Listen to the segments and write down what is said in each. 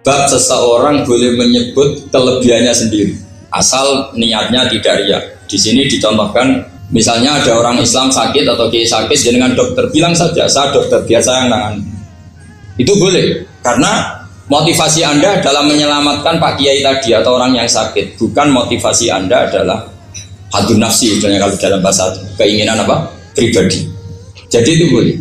Bab seseorang boleh menyebut kelebihannya sendiri, asal niatnya tidak riya. Di sini dicontohkan, misalnya ada orang Islam sakit atau kiai sakit, jenengan dokter, bilang saja saya dokter biasa yang nangani. Itu boleh, karena motivasi Anda adalah menyelamatkan Pak Kiai tadi atau orang yang sakit, bukan motivasi Anda adalah hadun nafsi, misalnya kalau dalam bahasa keinginan apa? Pribadi. Jadi itu boleh.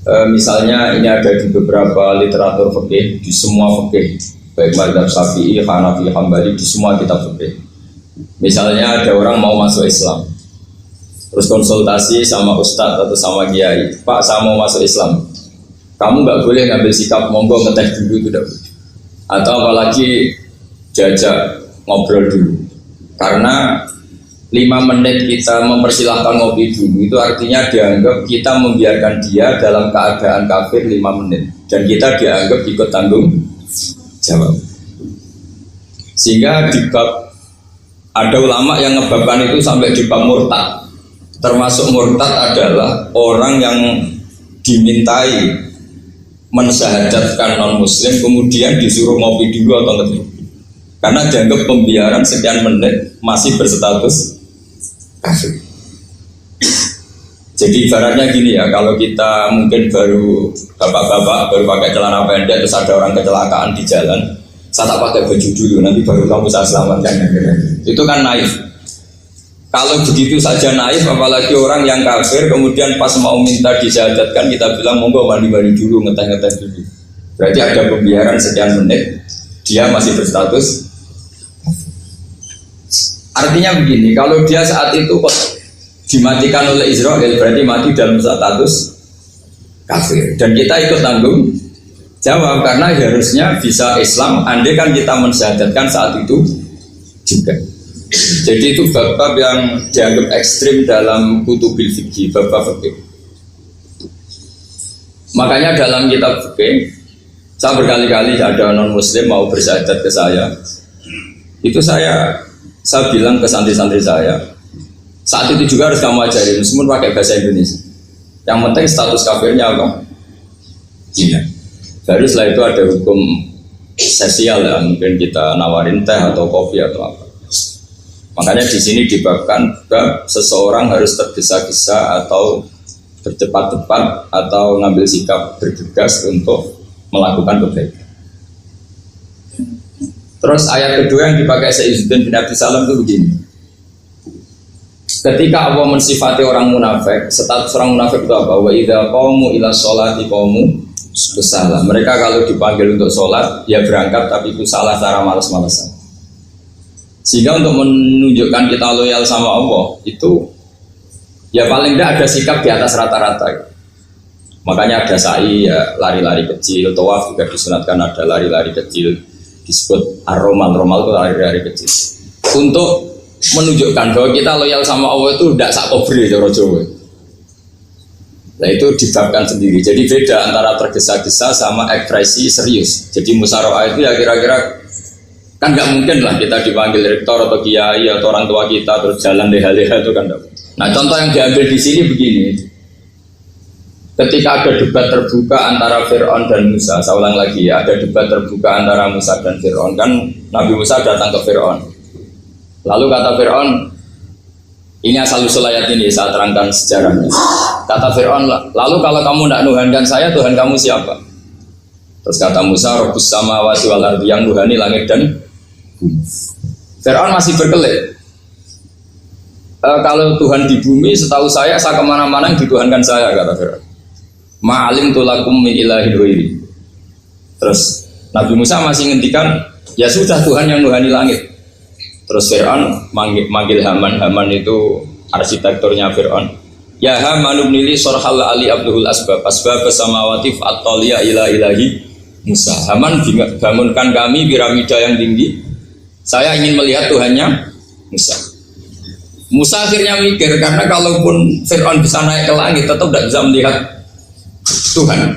Misalnya ini ada di beberapa literatur fikih, di semua fikih, baik mazhab Syafi'i, Hanafi, Hambali, di semua kitab fikih. Misalnya ada orang mau masuk Islam, terus konsultasi sama ustadz atau sama kiai, Pak saya mau masuk Islam, kamu nggak boleh ngambil sikap monggo ngeteh dulu, itu tidak boleh. Atau apalagi diajak ngobrol dulu, karena 5 menit kita mempersilahkan ngopi dulu itu artinya dianggap kita membiarkan dia dalam keadaan kafir 5 menit dan kita dianggap ikut tanggung jawab. Sehingga di bab, ada ulama yang ngebabkan itu sampai di bab murtad. Termasuk murtad adalah orang yang dimintai mensyahadatkan non muslim kemudian disuruh ngopi dulu atau ngeteh, karena dianggap pembiaran sekian menit masih berstatus kafir. Jadi ibaratnya gini ya, kalau kita mungkin baru bapak-bapak baru pakai celana pendek terus ada orang kecelakaan di jalan, saya tak pakai baju dulu nanti baru kamu saya selamatkan, itu kan naif. Kalau begitu saja naif, apalagi orang yang kafir kemudian pas mau minta disyahadatkan kita bilang monggo mandi-mandi dulu, ngeteh-ngeteh dulu, berarti ada pembiaran sekian menit dia masih berstatus. Artinya begini, kalau dia saat itu kok dimatikan oleh Israel berarti mati dalam status kafir dan kita ikut tanggung jawab, karena harusnya bisa Islam andai kan kita mensyahadatkan saat itu juga. Jadi itu bab-bab yang dianggap ekstrim dalam kutubil fikih, bab-bab fikih. Makanya dalam kitab fikih saya berkali-kali ada non muslim mau bersyahadat ke saya, itu saya bilang ke santri-santri saya, saat itu juga harus kamu ajarin meskipun pakai bahasa Indonesia, yang penting status kafirnya apa? Iya. Baru setelah itu ada hukum sosial ya, mungkin kita nawarin teh atau kopi atau apa. Makanya di sini dibabkan bab seseorang harus tergesa-gesa atau bercepat-cepat atau ngambil sikap bergegas untuk melakukan kebaikan. Terus ayat kedua yang dipakai Sayyidina bin Abi Salam itu begini. Ketika Allah mensifati orang munafik, status orang munafik itu apa? Wa idza qamu ila sholati qamu kusala. Mereka kalau dipanggil untuk sholat, ya berangkat tapi itu salah cara malas-malasan. Sehingga untuk menunjukkan kita loyal sama Allah itu ya paling tidak ada sikap di atas rata-rata. Makanya ada sa'i ya lari-lari kecil, tawaf juga disunatkan ada lari-lari kecil, disebut ar-romal itu lari-lari kecil untuk menunjukkan bahwa kita loyal sama Allah itu tidak sak kobre cara Jawa. Nah itu dibabkan sendiri. Jadi beda antara tergesa-gesa sama ekspresi serius. Jadi musyawarah itu ya kira-kira kan nggak mungkin lah kita dipanggil rektor atau kiai atau orang tua kita terus jalan leha-leha itu kan enggak. Nah contoh yang diambil di sini begini. Ketika ada debat terbuka antara Fir'aun dan Musa, saya ulang lagi ya, ada debat terbuka antara Musa dan Fir'aun, kan Nabi Musa datang ke Fir'aun. Lalu kata Fir'aun, ini asal-usul ayat ini, saya terangkan sejarahnya. Kata Fir'aun, lalu kalau kamu tidak nuhankan saya, Tuhan kamu siapa? Terus kata Musa, Rabbus samawati wal ardi, yang nuhani langit dan bumi. Fir'aun masih berkelit. Kalau Tuhan di bumi, setahu saya kemana-mana yang dituhankan saya, kata Fir'aun. Ma'alim tulakum min ilahi ghairi. Terus Nabi Musa masih ngendikan, ya sudah Tuhan yang nuhani langit. Terus Fir'aun manggil Haman. Haman itu arsitekturnya Fir'aun. Ya Haman ibnili sorhal ali abduhul asbab samawati fa'atoliya ila ilahi Musa. Haman bangunkan kami piramida yang tinggi. Saya ingin melihat Tuhannya Musa. Musa akhirnya mikir, karena kalaupun Fir'aun bisa naik ke langit tetap tidak bisa melihat Tuhan.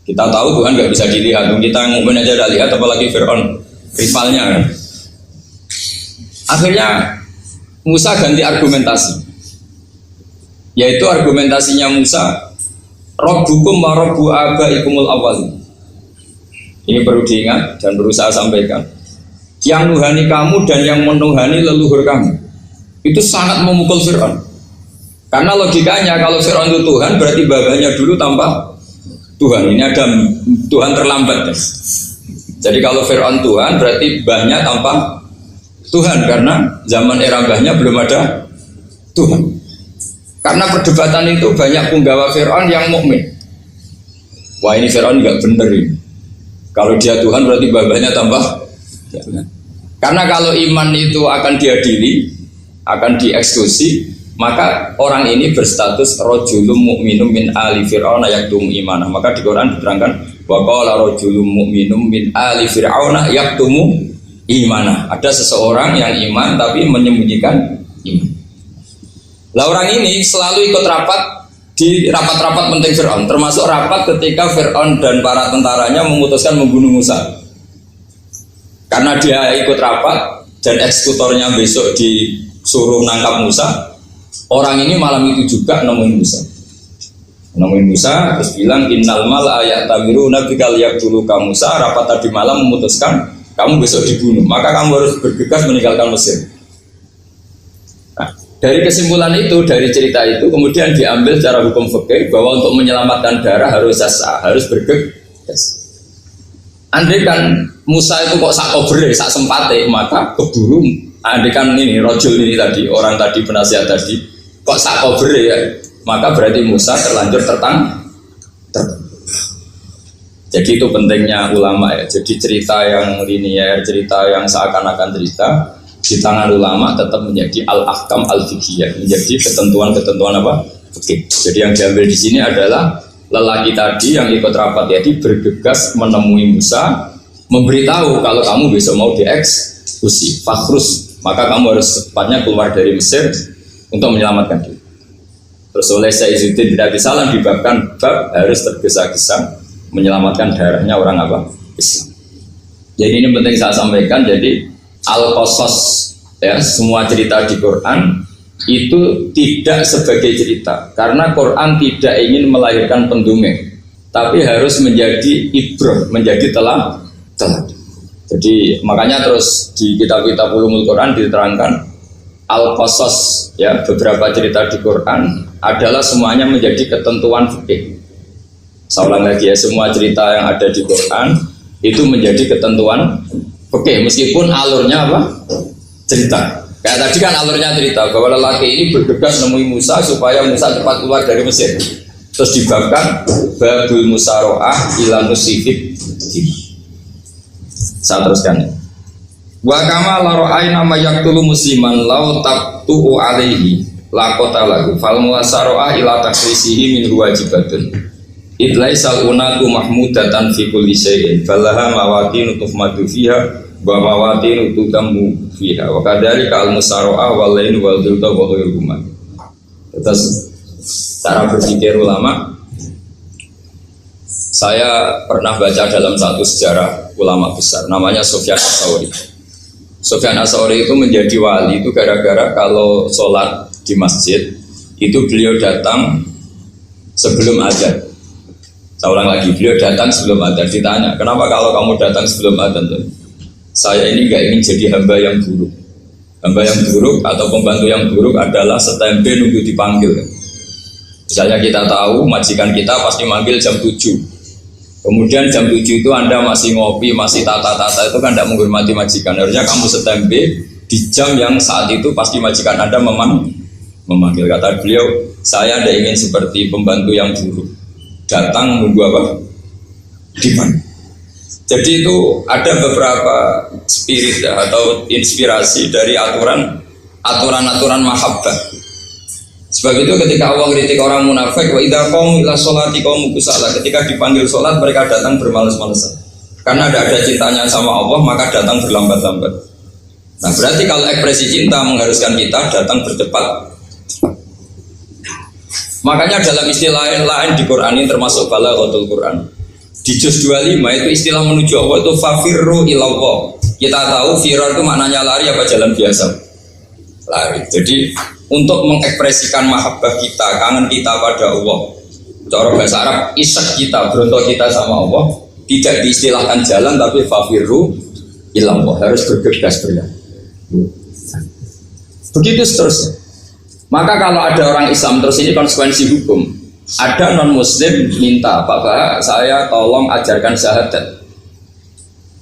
Kita tahu Tuhan nggak bisa dilihat, kita mungkin aja udah lihat, apalagi Fir'aun rivalnya kan. Akhirnya Musa ganti argumentasi, yaitu argumentasinya Musa, Rabbukum wa Rabbu abaikumul awwal. Ini perlu diingat dan perlu saya sampaikan. Yang nuhani kamu dan yang menuhani leluhur kamu itu sangat memukul Fir'aun. Karena logikanya kalau Fir'aun itu Tuhan berarti babanya dulu tanpa Tuhan. Ini ada Tuhan terlambat. Jadi kalau Fir'aun Tuhan berarti bahnya tanpa Tuhan, karena zaman era bahnya belum ada Tuhan. Karena perdebatan itu banyak punggawa Fir'aun yang mukmin. Wah, ini Fir'aun nggak bener ini. Kalau dia Tuhan berarti babanya tambah. Karena kalau iman itu akan diadili, akan dieksekusi, maka orang ini berstatus rajulun mu'minum min ali fir'auna yaktumu imanah. Maka di Quran diterangkan wa qala rajulun mu'minum min ali fir'auna yaktumu imanah. Ada seseorang yang iman tapi menyembunyikan iman. Lah orang ini selalu ikut rapat di rapat-rapat penting Fir'aun, termasuk rapat ketika Fir'aun dan para tentaranya memutuskan membunuh Musa. Karena dia ikut rapat dan eksekutornya besok disuruh nangkap Musa, orang ini malam itu juga nemuin Musa terus bilang innal mal ayat tabiru nabi kaliyak dulu kamu Musa, rapat tadi malam memutuskan kamu besok dibunuh, maka kamu harus bergegas meninggalkan Mesir. Nah, dari kesimpulan itu, dari cerita itu kemudian diambil secara hukum fikih bahwa untuk menyelamatkan darah harus sah, harus bergegas. Andai kan Musa itu kok sak kobre, sak sempate, maka keburu. Andai kan ini rojul ini tadi, orang tadi penasihat tadi, kok sak kobre ya, maka berarti Musa terlanjur tertang. Jadi itu pentingnya ulama ya. Jadi cerita yang linier, cerita yang seakan-akan cerita di tangan ulama tetap menjadi al-ahkam al-fiqhiyah, menjadi ketentuan-ketentuan apa? Fikih. Jadi yang diambil di sini adalah lelaki tadi yang ikut rapat tadi bergegas menemui Musa, memberitahu kalau kamu besok mau dieksekusi, fakhrus, maka kamu harus secepatnya keluar dari Mesir untuk menyelamatkan diri. Terus oleh Sayyidzuddin bin Abi Salam dibabkan bab harus tergesa-gesa menyelamatkan darahnya orang apa? Islam. Jadi ini penting saya sampaikan. Jadi al-qasas ya, semua cerita di Quran itu tidak sebagai cerita, karena Quran tidak ingin melahirkan pendongeng, tapi harus menjadi ibrah, menjadi teladan. Jadi makanya terus di kitab-kitab ulumul Quran diterangkan al-qasas ya, beberapa cerita di Quran adalah semuanya menjadi ketentuan fikih. Saya ulang lagi ya, semua cerita yang ada di Quran itu menjadi ketentuan fikih, meskipun alurnya apa? Cerita. Kayak tadi kan alurnya cerita bahwa lelaki ini bergegas nemui Musa supaya Musa cepat keluar dari Mesir. Terus dibabkan babul musaroah ila nusifid. Saya teruskan. Wa kama la ra'ayna ma yaqtulu musliman law taqtu'u alaihi la qatalahu fal musaroah ila takrisihi min wajibatun. Idlaisal unatu mahmudatan fi kulli syai'in falaha mawaqinu tuhmadu fiha wa mawaqinu tutammu fiha wa kadzalika al musara'a wal lain wal dhulta wa ghairuhuma. Terus cara berpikir ulama, saya pernah baca dalam satu sejarah ulama besar namanya Sufyan Ats-Tsauri. Sufyan Ats-Tsauri itu menjadi wali itu gara-gara kalau sholat di masjid itu beliau datang sebelum adzan. Saya ulang lagi, beliau datang sebelum adzan. Ditanya, kenapa kalau kamu datang sebelum adzan? Saya ini gak ingin jadi hamba yang buruk. Hamba yang buruk atau pembantu yang buruk adalah setempe nunggu dipanggil. Misalnya kita tahu majikan kita pasti manggil jam 7. Kemudian jam 7 itu Anda masih ngopi, masih tata-tata, itu kan tidak menghormati majikan. Harusnya kamu setempe di jam yang saat itu pasti majikan Anda memanggil. Kata beliau, saya tidak ingin seperti pembantu yang buruk, datang nunggu apa? Dipanggil. Jadi itu ada beberapa spirit ya, atau inspirasi dari aturan-aturan mahabbah. Sebab itu ketika Allah kritik orang munafik, wa idza qamu ila sholati qamu kusala, ketika dipanggil sholat mereka datang bermalas-malasan. Karena ada cintanya sama Allah, maka datang berlambat-lambat. Nah, berarti kalau ekspresi cinta mengharuskan kita datang bercepat. Makanya dalam istilah lain di Quran ini termasuk balaghatul Quran. Di juz 25 itu istilah menuju Allah itu fafirru ilallah. Kita tahu firar itu maknanya lari apa jalan biasa. lari. Jadi untuk mengekspresikan mahabbah kita, kangen kita pada Allah, cara bahasa Arab isak kita, berontok kita sama Allah, tidak diistilahkan jalan tapi fafirru ilallah, harus bergegas berjalan. Begitu seterusnya. Maka kalau ada orang Islam, terus ini konsekuensi hukum, ada non muslim minta, Pak saya tolong ajarkan syahadat.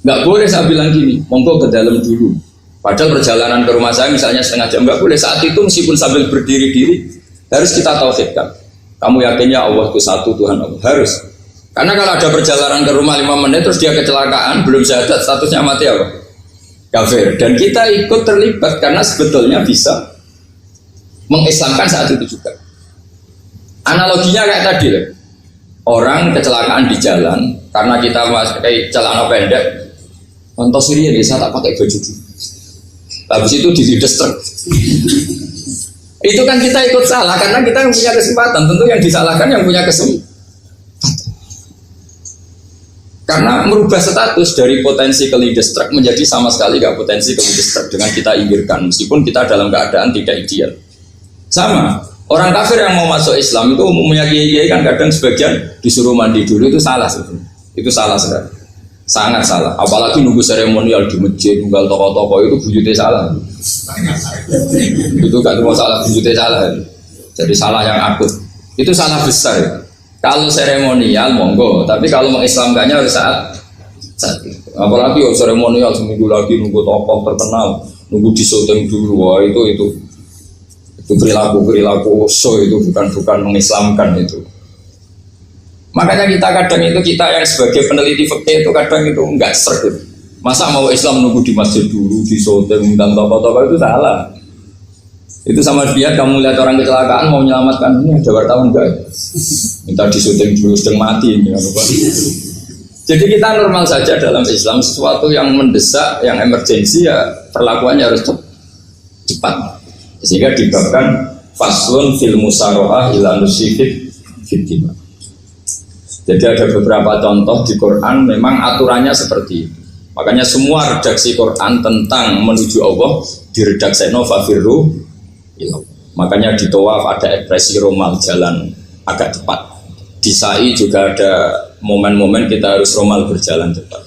Nggak boleh saya bilang gini, monggo ke dalam dulu. Padahal perjalanan ke rumah saya misalnya setengah jam, nggak boleh. Saat itu meskipun sambil berdiri-diri harus kita tauhidkan. Kamu yakinnya Allah itu satu, Tuhan Allah, harus. Karena kalau ada perjalanan ke rumah 5 menit terus dia kecelakaan, belum syahadat, statusnya mati apa? Kafir. Dan kita ikut terlibat karena sebetulnya bisa mengislamkan saat itu juga. Analoginya kayak tadi loh. Orang kecelakaan di jalan karena kita pakai celana pendek, contoh Syria nih, saya tak pakai baju dulu. Habis itu dilides truk. Itu kan kita ikut salah karena kita yang punya kesempatan. Tentu yang disalahkan yang punya kesempatan. Karena merubah status dari potensi kelides truk menjadi sama sekali gak potensi kelides truk dengan kita inggirkan. Meskipun kita dalam keadaan tidak ideal. Sama. Orang kafir yang mau masuk Islam itu umumnya kiai-kiai kan kadang sebagian disuruh mandi dulu, itu salah sebenarnya. Itu salah sekali. Sangat salah, apalagi nunggu seremonial di masjid, nunggal toko-toko itu bujutnya salah. Itu gak cuma salah, bujutnya salah. Jadi salah yang akut. Itu salah besar. Kalau seremonial monggo, tapi kalau mengislamkannya harus saat itu. Apalagi seremonial seminggu lagi nunggu tokoh terkenal, nunggu di syuting dulu, wah itu perilaku so itu bukan mengislamkan itu. Makanya kita yang sebagai peneliti fikih itu kadang itu enggak serg. Masa mau Islam nunggu di masjid dulu, di syuting dan tokoh-tokoh itu salah. Itu sama dia kamu lihat orang kecelakaan mau menyelamatkan, ini ada wartawan enggak? Minta di syuting dulu sedang mati ini. Jadi kita normal saja dalam Islam, sesuatu yang mendesak, yang emergensi ya perlakuannya harus cepat. Sehingga dibabkan faslun fil musaroah ila nusifid fitima. Jadi ada beberapa contoh di Quran memang aturannya seperti itu. Makanya semua redaksi Quran tentang menuju Allah diredaksi fafirru ilallah. Makanya di tawaf ada ekspresi romal, jalan agak cepat. Di sa'i juga ada momen-momen kita harus romal, berjalan cepat.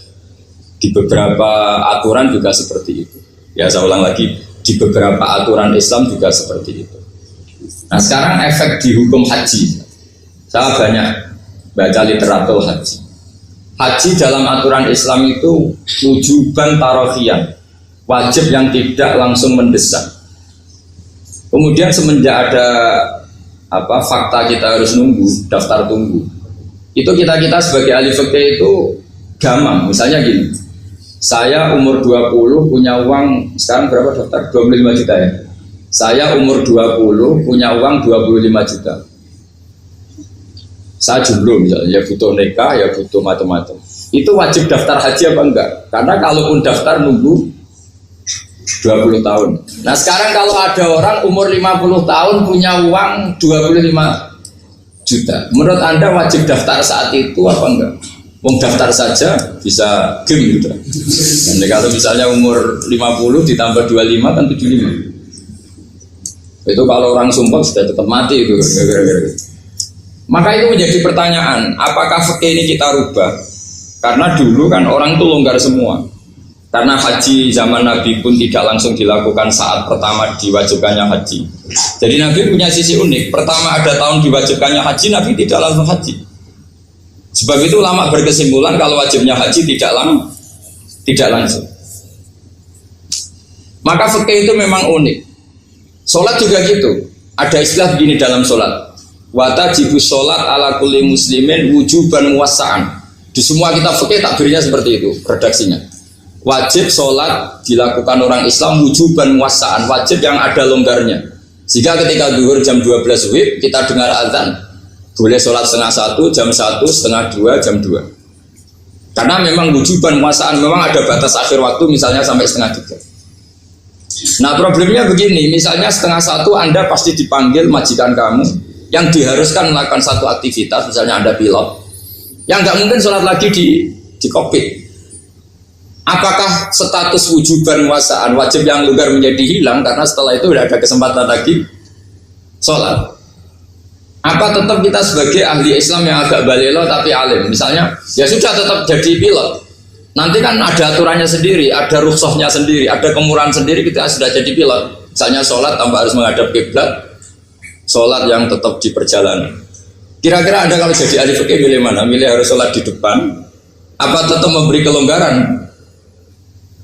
Di beberapa aturan juga seperti itu. Ya saya ulang lagi, di beberapa aturan Islam juga seperti itu. Nah sekarang efek di hukum haji. Saya banyak baca literatur haji. Haji dalam aturan Islam itu wujuban tarofian, wajib yang tidak langsung mendesak. Kemudian semenjak ada fakta kita harus nunggu, daftar tunggu. Itu kita sebagai ahli fikih itu gamang. Misalnya gini, saya umur 20 punya uang, sekarang berapa daftar? 25 juta ya. Saya umur 20 punya uang 25 juta. Saya jomblo misalnya, ya butuh nikah, ya butuh macam-macam. Itu wajib daftar haji apa enggak? Karena kalaupun daftar nunggu 20 tahun. Nah sekarang kalau ada orang umur 50 tahun punya uang 25 juta, menurut Anda wajib daftar saat itu apa enggak? Wong daftar saja bisa game gitu. Dan kalau misalnya umur 50 ditambah 25 kan 75. Itu kalau orang sumpah sudah tetap mati itu. Maka itu menjadi pertanyaan, apakah fikih ini kita rubah? Karena dulu kan orang itu longgar semua. Karena haji zaman Nabi pun tidak langsung dilakukan saat pertama diwajibkannya haji. Jadi Nabi punya sisi unik. Pertama ada tahun diwajibkannya haji, Nabi tidak langsung haji. Sebab itu ulama berkesimpulan kalau wajibnya haji tidak langsung. Maka fikih itu memang unik. Sholat juga gitu. Ada istilah begini dalam sholat. Watajibu sholat ala kulli muslimin wujuban muwassa'an. Di semua kitab fikih takbirnya seperti itu, redaksinya. Wajib sholat dilakukan orang Islam wujuban muwassa'an, wajib yang ada longgarnya. Sehingga ketika zuhur jam 12 WIB kita dengar azan, boleh sholat setengah 1, jam 1, setengah 2, jam 2. Karena memang wujuban muwassa'an, memang ada batas akhir waktu misalnya sampai setengah 3. Nah problemnya begini, misalnya setengah 1 Anda pasti dipanggil majikan kamu yang diharuskan melakukan satu aktivitas, misalnya Anda pilot, yang nggak mungkin sholat lagi di kokpit. Apakah status wujuban wasaan wajib yang longgar menjadi hilang karena setelah itu tidak ada kesempatan lagi sholat? Apa tetap kita sebagai ahli Islam yang agak balelo tapi alim, misalnya ya sudah tetap jadi pilot, nanti kan ada aturannya sendiri, ada rukhsahnya sendiri, ada kemurahan sendiri, kita sudah jadi pilot, misalnya sholat tanpa harus menghadap kiblat, sholat yang tetap di perjalanan. Kira-kira Anda kalau jadi ahli fikih milih mana? Milih harus sholat di depan apa tetap memberi kelonggaran?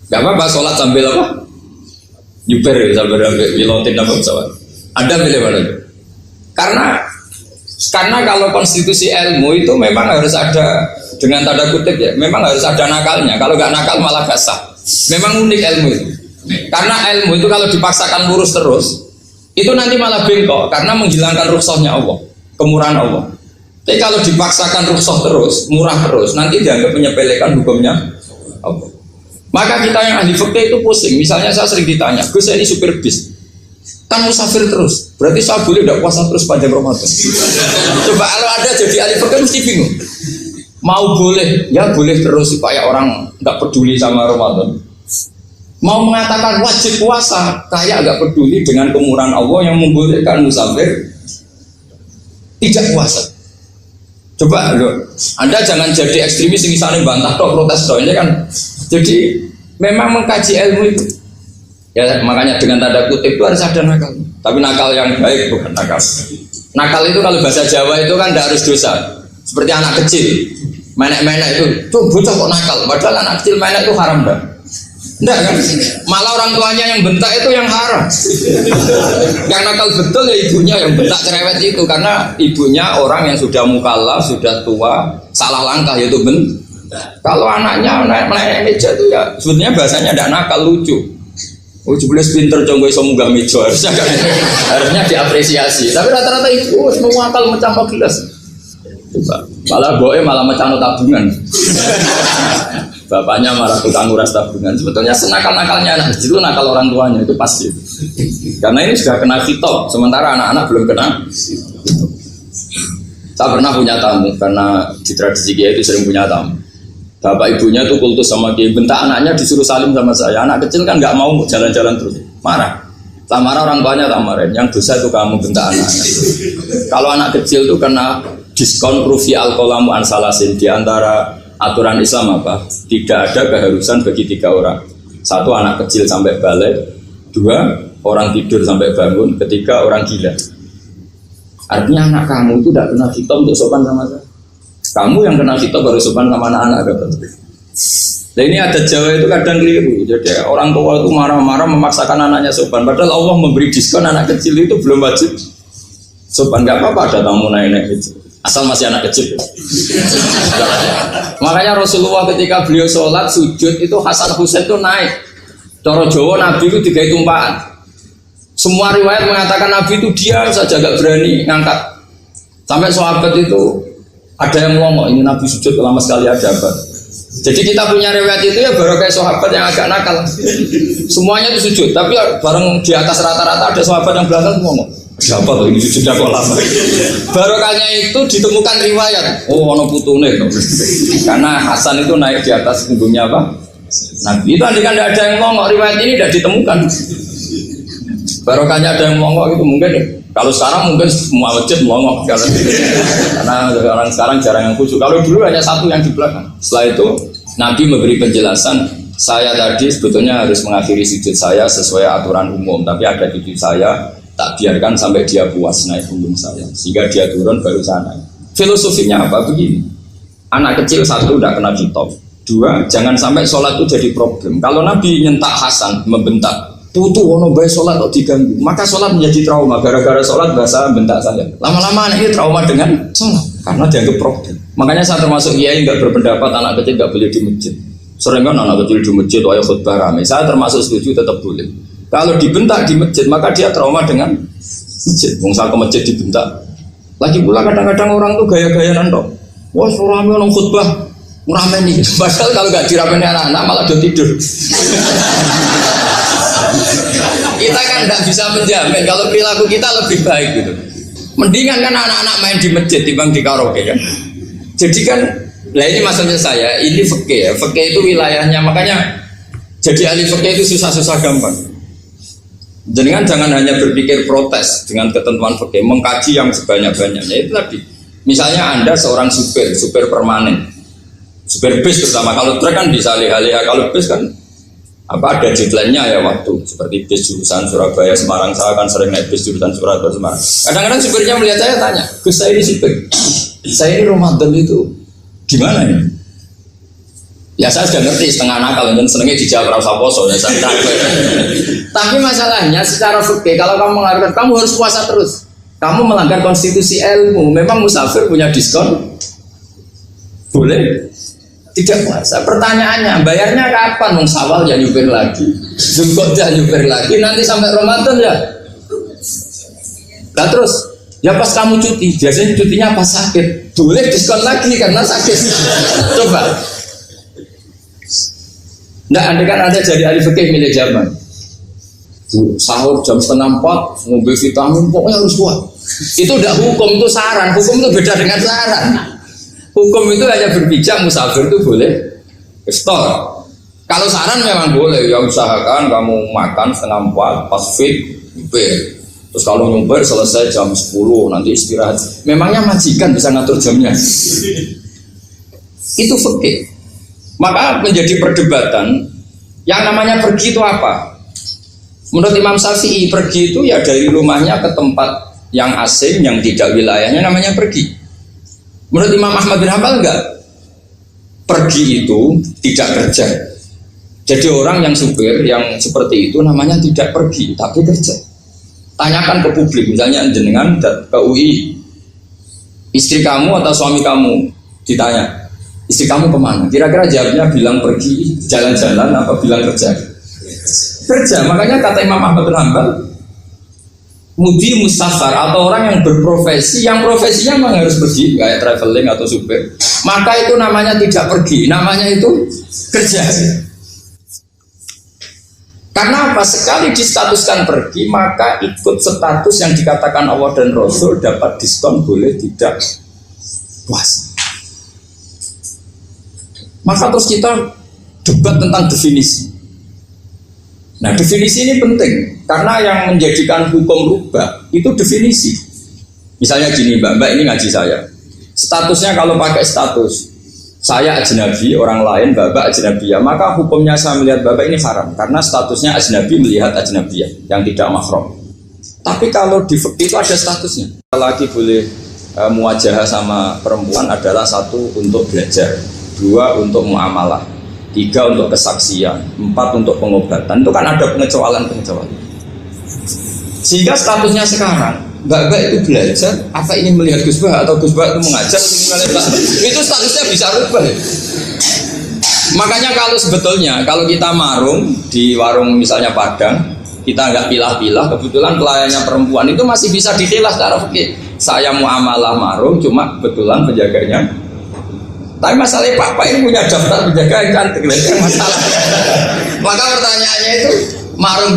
Gak apa-apa sholat sambil apa? Nyuper sambil pilotin apa pesawat. Anda milih mana? Karena kalau konstitusi ilmu itu memang harus ada, dengan tanda kutip ya, memang harus ada nakalnya. Kalau nggak nakal malah gak sah. Memang unik ilmu itu. Karena ilmu itu kalau dipaksakan lurus terus, itu nanti malah bengkok karena menghilangkan rukhsahnya Allah, kemurahan Allah. Tapi kalau dipaksakan rukhsah terus, murah terus, nanti dianggap menyepelekan hukumnya Allah. Maka kita yang ahli fikih itu pusing. Misalnya saya sering ditanya, Gus saya ini supir bis, kan musafir terus, berarti saya boleh tidak puasa terus panjang Ramadan? Coba kalau ada jadi ahli fikih mesti bingung. Mau boleh, ya boleh terus supaya orang nggak peduli sama Ramadan. Mau mengatakan wajib puasa, kayak nggak peduli dengan kemurahan Allah yang membolehkan musafir tidak puasa. Coba loh, Anda jangan jadi ekstremis yang misalnya bantah toh protes toh, ini kan. Jadi memang mengkaji ilmu itu ya, makanya dengan tanda kutip itu harus ada nakal, tapi nakal yang baik, bukan nakal. Nakal itu kalau bahasa Jawa itu kan tidak harus dosa, seperti anak kecil menek-menek itu tuh bocah kok nakal, padahal anak kecil menek itu haram dah. Enggak kan, malah orang tuanya yang bentak itu yang haram. Yang nakal betul ya ibunya yang bentak cerewet itu, karena ibunya orang yang sudah mukallaf, sudah tua, salah langkah yaitu bentak. Kalau anaknya naik meja itu ya sebetulnya bahasanya tidak nakal, lucu. Oh jelas pinter conggo iso munggah meja, harusnya diapresiasi. Tapi rata-rata itu semua akal mencampur gelas. Coba, malah boe malah mecano tabungan. Bapaknya marah tukang nguras tabungan. Sebetulnya senakal-nakalnya anak kecil itu nakal orang tuanya, itu pasti. Karena ini sudah kena fitop, sementara anak-anak belum kena. Saya pernah punya tamu, karena di tradisi Kiai itu sering punya tamu. Bapak ibunya tuh kultus sama Kiai, bentak anaknya disuruh salim sama saya. Anak kecil kan nggak mau jalan-jalan terus, marah. Tak marah orang tuanya tak marahin. Yang dosa itu kamu bentak anaknya. Kalau anak kecil tuh kena diskon rufi al-qalamu an salasin. Di antara aturan Islam apa? Tidak ada keharusan bagi 3 orang. 1 anak kecil sampai balik, 2 orang tidur sampai bangun, 3 orang gila. Artinya anak kamu itu tidak kena hitam untuk sopan sama saya. Kamu yang kena hitam baru sopan sama anak-anak. Nah ini ada Jawa itu kadang keliru. Jadi orang tua itu marah-marah memaksakan anaknya sopan. Padahal Allah memberi diskon anak kecil itu belum wajib sopan. Gak apa-apa ada tamu naik-naik itu, asal masih anak kecil. Makanya Rasulullah ketika beliau sholat sujud itu Hasan Husain itu naik. Cara Jawa Nabi itu 3 tumpahan. Semua riwayat mengatakan Nabi itu diam saja, gak berani ngangkat. Sampai sahabat itu ada yang ngomong, ini Nabi sujud lama sekali ada apa? Jadi kita punya riwayat itu ya baru kayak sahabat yang agak nakal. Semuanya itu sujud, tapi bareng di atas rata-rata ada sahabat yang belakang ngomong, siapa tuh ini sujudnya kok lama? Barokahnya itu ditemukan riwayat, oh ono putune. Karena Hasan itu naik di atas punggungnya apa? Nabi itu andai kan tidak ada yang ngomong, riwayat ini tidak ditemukan. Barokahnya ada yang ngomong itu mungkin. Kalau sekarang mungkin semua masjid melongok karena orang sekarang jarang yang khusyuk. Kalau dulu hanya 1 yang di belakang. Setelah itu Nabi memberi penjelasan, saya tadi sebetulnya harus mengakhiri sujud saya sesuai aturan umum, tapi ada cucu saya tak biarkan sampai dia puas naik punggung saya, sehingga dia turun baru saya naik. Filosofinya apa? Begini, anak kecil 1 udah kena hitop, 2 jangan sampai sholat itu jadi problem. Kalau Nabi nyentak Hasan, membentak, tuh ono bae sholat kok diganggu, maka sholat menjadi trauma. Gara-gara sholat bahasa bentak saya. Lama-lama anak ini trauma dengan sholat karena dianggap problem. Makanya saya termasuk kiai nggak berpendapat anak kecil nggak boleh di masjid. Sering kan anak kecil di masjid, ayo khutbah rame. Saya termasuk setuju tetap boleh. Kalau dibentak di masjid maka dia trauma dengan masjid. Wong saya ke masjid dibentak. Lagi pula kadang-kadang orang tuh gaya-gayaan dong. Wah rame orang khutbah rame nih. Padahal kalau nggak dirapeni anak-anak malah udah tidur. Kita kan tidak bisa menjamin kalau perilaku kita lebih baik gitu. Mendingan kan anak-anak main di masjid dibanding di karaoke kan. Jadi kan Nah ini maksudnya saya, ini fikih ya. Fikih itu wilayahnya, makanya jadi ahli fikih itu susah-susah gampang. Jangan hanya berpikir protes dengan ketentuan fikih, mengkaji yang sebanyak-banyaknya. Itu tadi, misalnya Anda seorang supir permanen, supir bis terutama, kalau truk kan bisa alih-alih, kalau bis kan apa ada deadline-nya ya waktu, seperti bis jurusan Surabaya Semarang, saya kan sering naik bis jurusan Surabaya Semarang. Kadang-kadang supirnya melihat saya tanya, Gus saya ini supir, saya ini Ramadan itu gimana ya? Ya saya sudah ngerti setengah nakal, dan senengnya dijawab rasa poso ya saya takut. Tapi masalahnya secara fikih kalau kamu mengatakan kamu harus puasa terus, kamu melanggar konstitusi ilmu. Memang musafir punya diskon? Boleh? Tidak puasa. Pertanyaannya, bayarnya kapan? Mau Syawal ya nyupir lagi, Zulqa'dah nyupir lagi, nanti sampai Ramadan ya. Nah terus, ya pas kamu cuti, biasanya cutinya pas sakit, boleh diskon lagi karena sakit. Coba. Nah, andai kan ada jadi ahli fikih milik zaman, sahur jam 3:30, ngombe vitamin, pokoknya harus kuat. Itu udah hukum, itu saran. Hukum itu beda dengan saran. Hukum itu hanya berpijak musafir itu boleh store. Kalau saran memang boleh, ya usahakan kamu makan 3:30 pas fit, nyupir. Terus kalau nyupir selesai jam 10 nanti istirahat. Memangnya majikan bisa ngatur jamnya? Itu fikih. Maka menjadi perdebatan yang namanya pergi itu apa? Menurut Imam Syafi'i pergi itu ya dari rumahnya ke tempat yang asing yang tidak wilayahnya namanya pergi. Menurut Imam Ahmad bin Hanbal enggak. Pergi itu tidak kerja. Jadi orang yang supir yang seperti itu namanya tidak pergi tapi kerja. Tanyakan ke publik, misalnya jenengan ke UI, istri kamu atau suami kamu ditanya, istri kamu kemana? Kira-kira jawabnya bilang pergi jalan-jalan apa bilang kerja? Kerja. Makanya kata Imam Ahmad bin Hanbal, mudi musafar atau orang yang berprofesi, yang profesinya memang harus pergi, kayak traveling atau supir, maka itu namanya tidak pergi, namanya itu kerja. Karena apa? Sekali distatuskan pergi, maka ikut status yang dikatakan Allah dan Rasul, dapat diskon, boleh tidak puasa. Maka terus kita debat tentang definisi. Nah definisi ini penting karena yang menjadikan hukum rubah itu definisi. Misalnya gini mbak ini ngaji saya, statusnya kalau pakai status saya ajnabi, orang lain bapak ajnabiyah, maka hukumnya saya melihat bapak ini haram karena statusnya ajnabi melihat ajnabiyah yang tidak mahram. Tapi kalau di fikih itu ada statusnya. Laki boleh muwajahah sama perempuan adalah 1 untuk belajar, 2 untuk muamalah, 3 untuk kesaksian, 4 untuk pengobatan. Itu kan ada pengecualian. Sehingga statusnya sekarang Mbak itu belajar, apa ingin melihat Gus Bah atau Gus Bah itu mengajar, itu statusnya bisa rubah. Makanya kalau sebetulnya kalau kita marung di warung misalnya Padang, kita nggak pilah-pilah, kebetulan pelayannya perempuan itu masih bisa ditilah secara fikih. Saya muamalah marung, cuma kebetulan penjaganya. Tapi masalahnya Pak ini punya daftar penjaga yang cantik, itu masalah. Maka pertanyaannya itu marung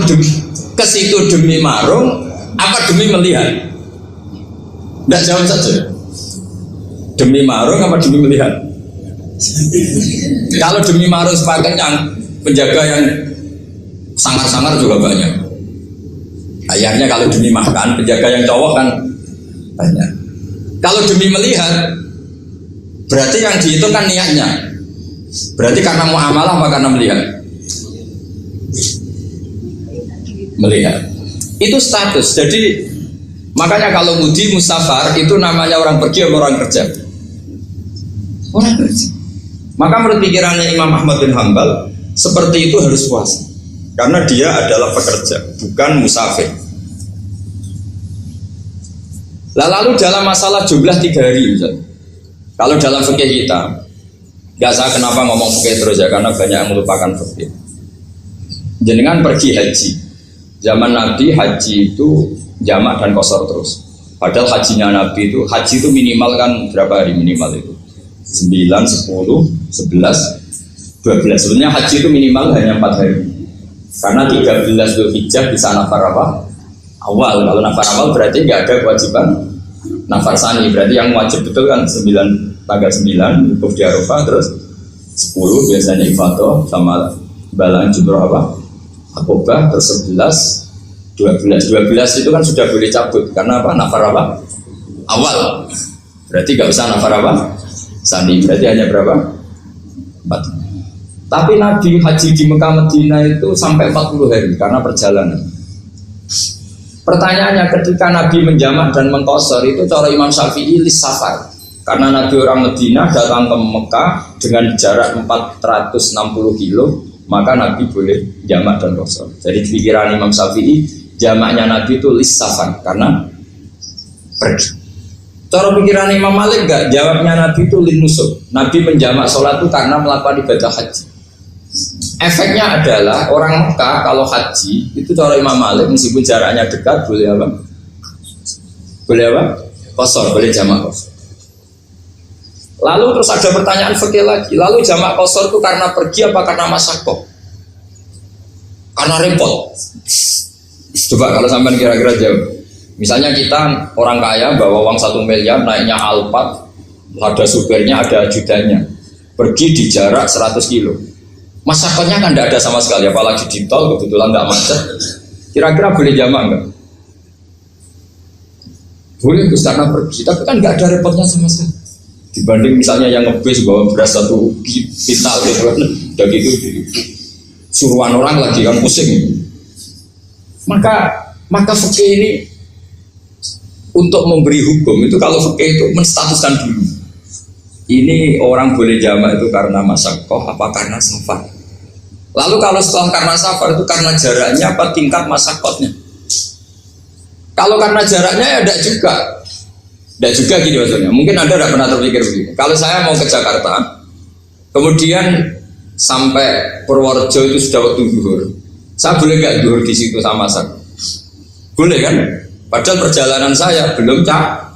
ke situ demi marung, apa demi melihat? Tidak jawab saja. Demi marung apa demi melihat? Kalau demi marung sepakat yang penjaga yang sangar-sangar juga banyak. Akhirnya kalau demi makan, penjaga yang cowok kan banyak. Kalau demi melihat, berarti yang dihitung kan niatnya. Berarti karena muamalah apa karena melihat? Melihat. Itu status. Jadi makanya kalau mudi musafar itu namanya orang pergi atau orang kerja? Orang kerja. Maka menurut pikirannya Imam Ahmad bin Hanbal seperti itu harus puasa. Karena dia adalah pekerja, bukan musafir. Lalu dalam masalah jumlah 3 hari misalnya. Kalau dalam fikih kita, nggak saya kenapa ngomong fikih terus ya, karena banyak yang melupakan fikih. Jenengan pergi haji, zaman Nabi haji itu jamak dan qashar terus. Padahal hajinya Nabi itu, haji itu minimal kan berapa hari minimal itu? 9, 10, 11, 12. Sebenarnya haji itu minimal hanya 4 hari. Karena 13 Dzulhijjah bisa nafar apa? Awal. Kalau nafar awal berarti nggak ada kewajiban nafar sani. Berarti yang wajib betul kan 9 tanggal 9 wukuf di Arafah, terus 10 biasanya ifadah sama balaan jumroh apa? Akobah, terus 12 itu kan sudah boleh cabut karena apa? Nafar apa? Awal. Berarti nggak usah nafar apa? Sani. Berarti hanya berapa? 4. Tapi Nabi haji di Mekah Medina itu sampai 40 hari karena perjalanan. Pertanyaannya, ketika Nabi menjamak dan mengqasar itu cara Imam Syafi'i lis safar. Karena Nabi orang Medina datang ke Mekah dengan jarak 460 kilo, maka Nabi boleh jamak dan qasar. Jadi pikiran Imam Syafi'i, jamaknya Nabi itu lis safar karena pergi. Cara pikiran Imam Malik enggak, jawabnya Nabi itu lin nusuk. Nabi menjamak sholat itu karena melakukan ibadah haji. Efeknya adalah orang Mekah kalau haji itu cara Imam Malik meskipun jaraknya dekat boleh apa? Boleh apa? Qasar, boleh jamak qasar. Lalu terus ada pertanyaan fikih lagi. Lalu jamak qasar itu karena pergi apa karena masyaqqah? Karena repot. Coba kalau sampai kira-kira jawab. Misalnya kita orang kaya bawa uang 1 miliar naiknya Alphard, ada supirnya, ada ajudannya, pergi di jarak 100 kilo. Masyarakatnya kan tidak ada sama sekali, apalagi di tol kebetulan tidak macet. Kira-kira boleh jamak enggak? Boleh, Gus, karena pergi, tapi kan nggak ada repotnya sama sekali. Dibanding misalnya yang ngebis bawa beras 1 pintal gitu kan, udah gitu suruhan orang lagi kan pusing. Maka fikih ini untuk memberi hukum itu, kalau fikih itu menstatuskan dulu ini orang boleh jamak itu karena masyaqqah apa karena safar. Lalu kalau setelah karena safar itu karena jaraknya apa tingkat masyaqqahnya. Kalau karena jaraknya ya tidak juga gini maksudnya. Mungkin Anda tidak pernah terpikir begini. Kalau saya mau ke Jakarta kemudian sampai Purworejo itu sudah waktu zuhur, saya boleh nggak zuhur di situ sama saya? Boleh kan? Padahal perjalanan saya belum capek.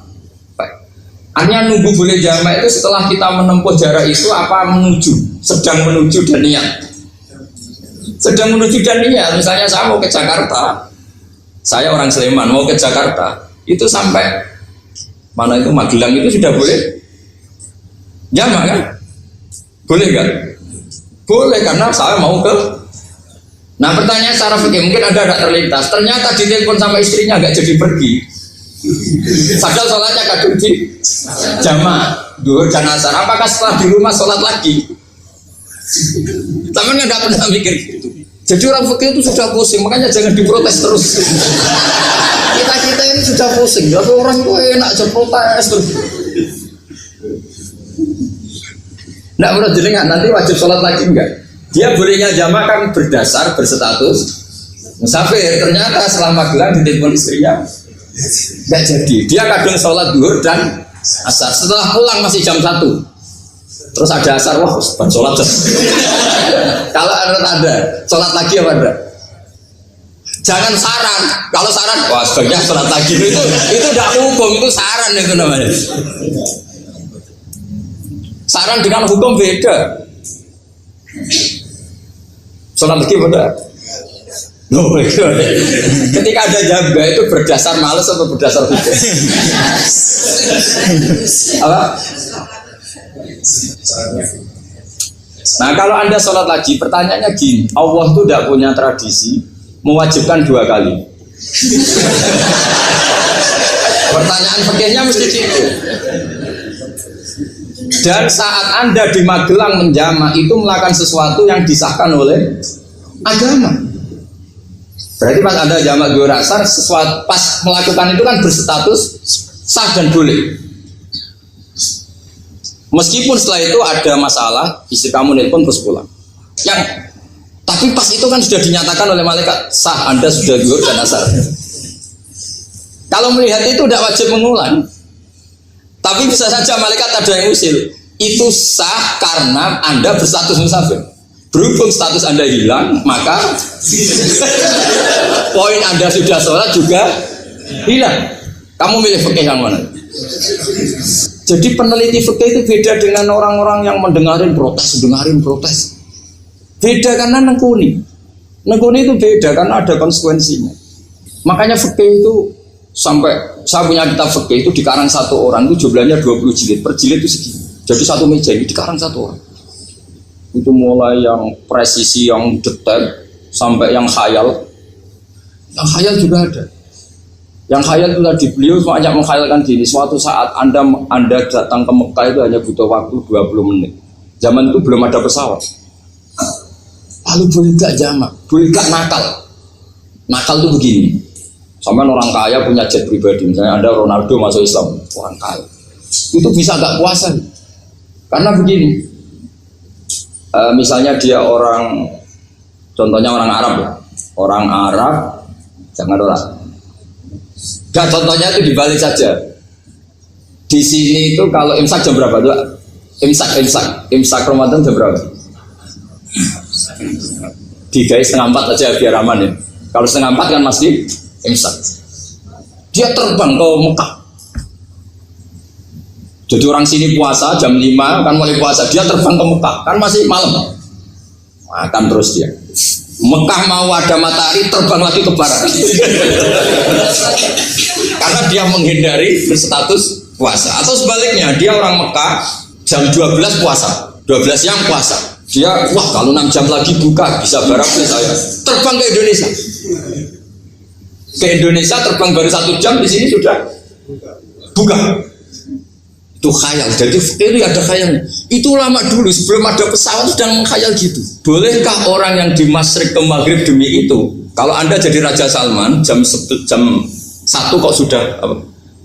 Artinya nunggu boleh jamak itu setelah kita menempuh jarak itu apa menuju, sedang menuju dan niat. Sedang menuju dan niat. Misalnya saya mau ke Jakarta, saya orang Sleman mau ke Jakarta, itu sampai mana itu Magelang itu sudah boleh jamak kan? Boleh kan? Boleh karena saya mau ke. Nah pertanyaan secara fikih mungkin Anda tidak terlintas. Ternyata ditelepon sama istrinya nggak jadi pergi. Padahal sholatnya kadung di jamaah duhur dan asar. Apakah setelah di rumah sholat lagi? Teman nggak pernah mikir gitu. Jadi orang fikih itu sudah pusing, makanya jangan diprotes terus. Kita ini sudah pusing. Tapi orang itu enak aja protes terus. Nggak pernah jenengan nanti wajib sholat lagi enggak? Dia bolehnya jamak kan berdasar berstatus musafir. Ternyata setelah Magelang ditelepon istrinya nggak jadi. Dia kadang sholat duhur dan asar. Setelah pulang masih jam 1. Terus ada asar, wah ban sholat. Kalau ada sholat lagi apa ada? Jangan saran. Kalau saran, wah sebaiknya sholat lagi itu tidak hukum, itu saran itu namanya. Saran dengan hukum beda. Sholat lagi benar. Ketika ada jaga itu berdasar malas atau berdasar hukum? Apa? Nah kalau Anda sholat lagi, pertanyaannya gini, Allah itu tidak punya tradisi mewajibkan 2 kali. Pertanyaan fikihnya mesti gitu. Dan saat Anda di Magelang menjamak itu melakukan sesuatu yang disahkan oleh agama. Berarti pas Anda jamak duhur asar, sesuatu pas melakukan itu kan berstatus sah dan boleh. Meskipun setelah itu ada masalah, istri kamu nelpon terus pulang. Tapi pas itu kan sudah dinyatakan oleh malaikat sah, Anda sudah duhur dan asar. Kalau melihat itu tidak wajib mengulang. Tapi bisa saja malaikat ada yang usil. Itu sah karena Anda berstatus musafir. Berhubung status Anda hilang, maka poin Anda sudah sholat juga hilang. Kamu milih fikih yang mana? Jadi peneliti fikih itu beda dengan orang-orang yang mendengarin protes. Beda karena nengkuni itu beda karena ada konsekuensinya. Makanya fikih itu sampai saya punya kitab fikih itu dikarang 1 orang itu jumlahnya 20 jilid, per jilid itu segini. Jadi satu meja ini dikarang satu orang. Itu mulai yang presisi, yang detail, sampai yang khayal. Yang khayal juga ada. Yang khayal itu tadi beliau banyak mengkhayalkan diri. Suatu saat Anda datang ke Mekah itu hanya butuh waktu 20 menit. Zaman itu belum ada pesawat. Lalu boleh gak jamak? Boleh gak nakal? Nakal itu begini. Sampai orang kaya punya jet pribadi. Misalnya Anda Ronaldo masuk Islam, orang kaya. Itu bisa gak puasa? Karena begini, misalnya dia orang, contohnya orang Arab ya, orang Arab, jangan orang. Nah, contohnya itu dibalik saja. Di sini itu kalau imsak jam berapa tuh? Imsak Ramadan jam berapa? 3:30 aja biar aman ya. Kalau 3:30 kan masih imsak. Dia terbang ke Mekah. Jadi orang sini puasa jam 5 kan mulai puasa, dia terbang ke Mekah kan masih malam, makan terus dia. Mekah mau ada matahari terbang lagi ke barat, karena dia menghindari berstatus puasa. Atau sebaliknya dia orang Mekah jam 12 puasa, 12 siang puasa, dia wah kalau 6 jam lagi buka bisa barat saya terbang ke Indonesia. Ke Indonesia terbang baru 1 jam di sini sudah buka. Itu khayal, jadi fikir ada khayalnya. Itu lama dulu sebelum ada pesawat sudah mengkhayal gitu. Bolehkah orang yang di Masyrik ke Maghrib demi itu? Kalau Anda jadi Raja Salman jam 1 kok sudah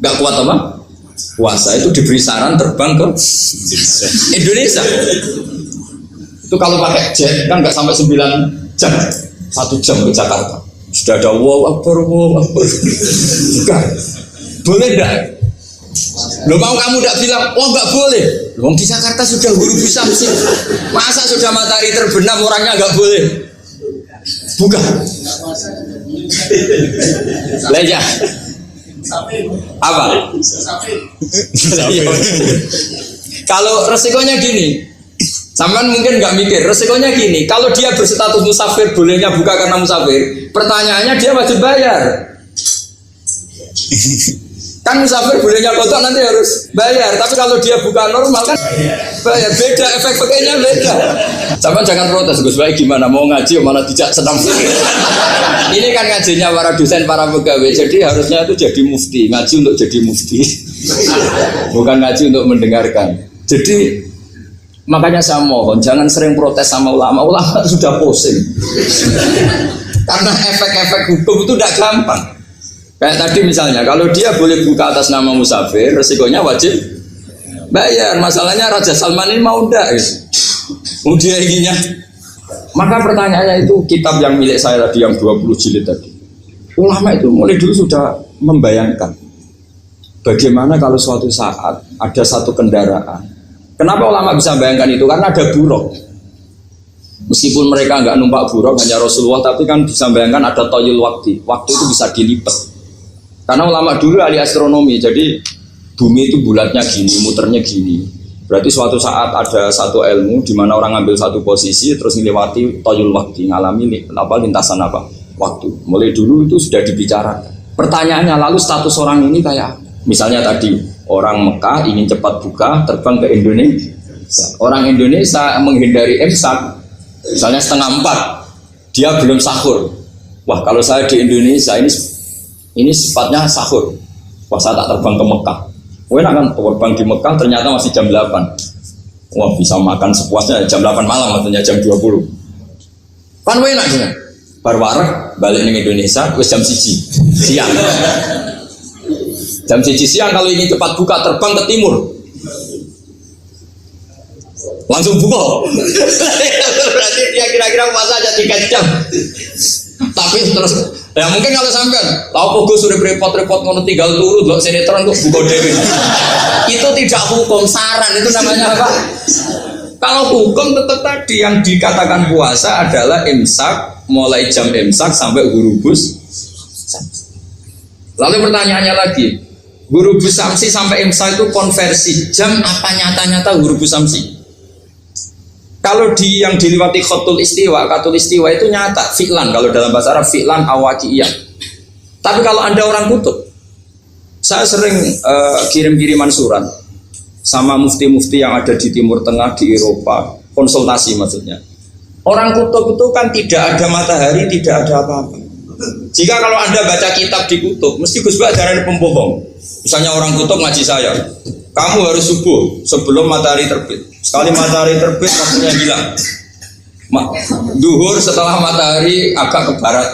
nggak kuat apa? Puasa, itu diberi saran terbang ke Indonesia. Itu kalau pakai jet kan nggak sampai 9 jam, 1 jam ke Jakarta. Sudah ada wow akbar. Bukan. Boleh enggak? Lo mau kamu tidak bilang, oh nggak boleh. Wong di Jakarta sudah huru Samsi. Masa sudah matahari terbenam orangnya nggak boleh? Bukan. Leja. Apa? Kalau resikonya gini, sampean mungkin nggak mikir. Resikonya gini, kalau dia berstatus musafir, bolehnya buka karena musafir. Pertanyaannya dia wajib bayar. Kan musafir bolehnya kotor nanti harus bayar, tapi kalau dia buka normal kan bayar. Beda, efek-efeknya beda. Sama jangan protes, Gus Baik gimana mau ngaji malah tidak senang. Ini kan ngajinya para dosen, para pegawai, jadi harusnya itu jadi mufti, ngaji untuk jadi mufti, bukan ngaji untuk mendengarkan. Jadi makanya saya mohon jangan sering protes sama ulama sudah pusing. Karena efek-efek hukum itu tidak gampang. Kayak tadi misalnya, kalau dia boleh buka atas nama musafir, resikonya wajib bayar. Masalahnya Raja Salman ini mau enggak? Mau dia inginnya. Maka pertanyaannya itu kitab yang milik saya tadi, yang 20 jilid tadi. Ulama itu mulai dulu sudah membayangkan bagaimana kalau suatu saat ada satu kendaraan. Kenapa ulama bisa bayangkan itu? Karena ada buruk. Meskipun mereka nggak numpak buruk, hanya Rasulullah, tapi kan bisa bayangkan ada toyul waktu. Waktu itu bisa dilipat. Karena ulama dulu ahli astronomi, jadi bumi itu bulatnya gini, muternya gini. Berarti suatu saat ada satu ilmu di mana orang ambil satu posisi terus melewati toyul waktu, ngalami lintasan waktu. Mulai dulu itu sudah dibicarakan. Pertanyaannya lalu status orang ini kayak, misalnya tadi orang Mekah ingin cepat buka, terbang ke Indonesia. Orang Indonesia menghindari imsak, misalnya 3:30, dia belum sahur. Wah kalau saya di Indonesia ini sifatnya sahur. Wah saya tak terbang ke Mekah. Wah kan terbang di Mekah ternyata masih jam 8. Wah bisa makan sepuasnya jam 8 malam artinya jam 20. Kan enak ya. Barwarek balik ke Indonesia wis jam 1 siang. Jam 1 siang kalau ingin cepat buka terbang ke timur. Langsung buka. Berarti dia kira-kira puasa aja 3 jam. Tapi terus ya mungkin kalau sampean tahu kok sudah repot-repot ngono tinggal turu delok sinetron kok buka dhewe. Itu tidak hukum, saran itu namanya apa? Kalau hukum tetap tadi yang dikatakan puasa adalah imsak, mulai jam imsak sampai hurubus. Lalu pertanyaannya lagi, hurubus samsi sampai imsak itu konversi jam apa nyata-nyata hurubus samsi? Kalau yang diliwati khatul istiwa itu nyata, fi'lan, kalau dalam bahasa Arab fi'lan awaqiyah. Tapi kalau Anda orang kutub, saya sering kirim-kiriman surat. sama mufti-mufti yang ada di Timur Tengah, di Eropa, konsultasi maksudnya. Orang kutub itu kan tidak ada matahari, tidak ada apa-apa. Jika kalau Anda baca kitab di kutub, mesti Gus Bak ajaran pembohong. Misalnya orang kutub ngaji saya, kamu harus subuh sebelum matahari terbit. Sekali matahari terbit, waktunya hilang. Duhur setelah matahari agak ke barat.